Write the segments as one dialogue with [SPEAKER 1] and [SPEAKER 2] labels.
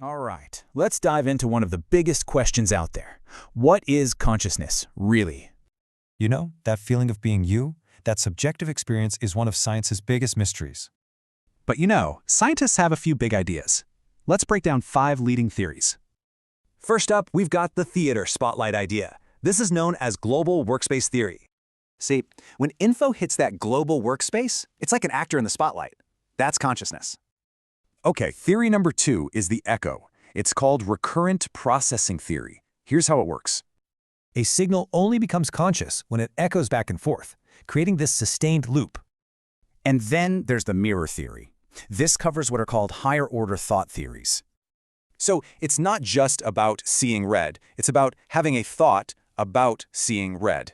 [SPEAKER 1] All right, let's dive into one of the biggest questions out there. What is consciousness, really?
[SPEAKER 2] You know, that feeling of being you, that subjective experience is one of science's biggest mysteries.
[SPEAKER 3] But you know, scientists have a few big ideas. Let's break down 5 leading theories.
[SPEAKER 4] First up, we've got the theater spotlight idea. This is known as global workspace theory. See, when info hits that global workspace, it's like an actor in the spotlight. That's consciousness.
[SPEAKER 5] Okay, theory number 2 is the echo. It's called recurrent processing theory. Here's how it works.
[SPEAKER 2] A signal only becomes conscious when it echoes back and forth, creating this sustained loop.
[SPEAKER 5] And then there's the mirror theory. This covers what are called higher-order thought theories. So it's not just about seeing red, it's about having a thought about seeing red.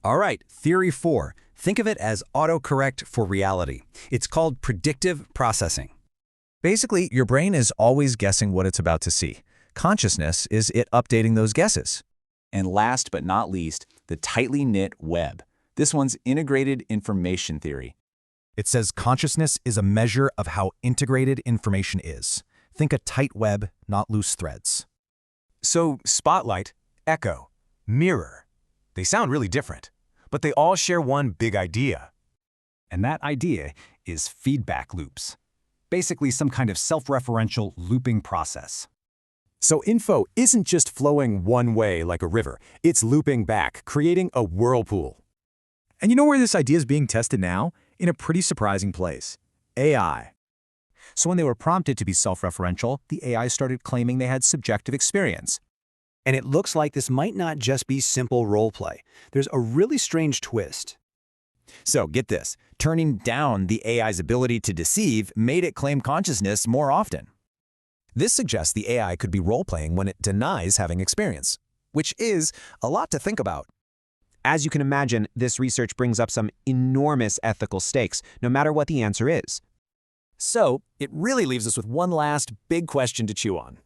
[SPEAKER 6] All right, theory 4. Think of it as autocorrect for reality. It's called predictive processing.
[SPEAKER 3] Basically, your brain is always guessing what it's about to see. Consciousness is it updating those guesses.
[SPEAKER 1] And last but not least, the tightly knit web. This one's integrated information theory.
[SPEAKER 2] It says consciousness is a measure of how integrated information is. Think a tight web, not loose threads.
[SPEAKER 4] So spotlight, echo, mirror. They sound really different, but they all share one big idea.
[SPEAKER 2] And that idea is feedback loops. Basically some kind of self-referential looping process.
[SPEAKER 5] So info isn't just flowing one way like a river, it's looping back, creating a whirlpool.
[SPEAKER 1] And you know where this idea is being tested now? In a pretty surprising place. AI.
[SPEAKER 3] So when they were prompted to be self-referential, the AI started claiming they had subjective experience.
[SPEAKER 7] And it looks like this might not just be simple role play. There's a really strange twist.
[SPEAKER 8] So get this, turning down the AI's ability to deceive made it claim consciousness more often.
[SPEAKER 3] This suggests the AI could be role-playing when it denies having experience, which is a lot to think about.
[SPEAKER 9] As you can imagine, this research brings up some enormous ethical stakes, no matter what the answer is.
[SPEAKER 4] So it really leaves us with one last big question to chew on.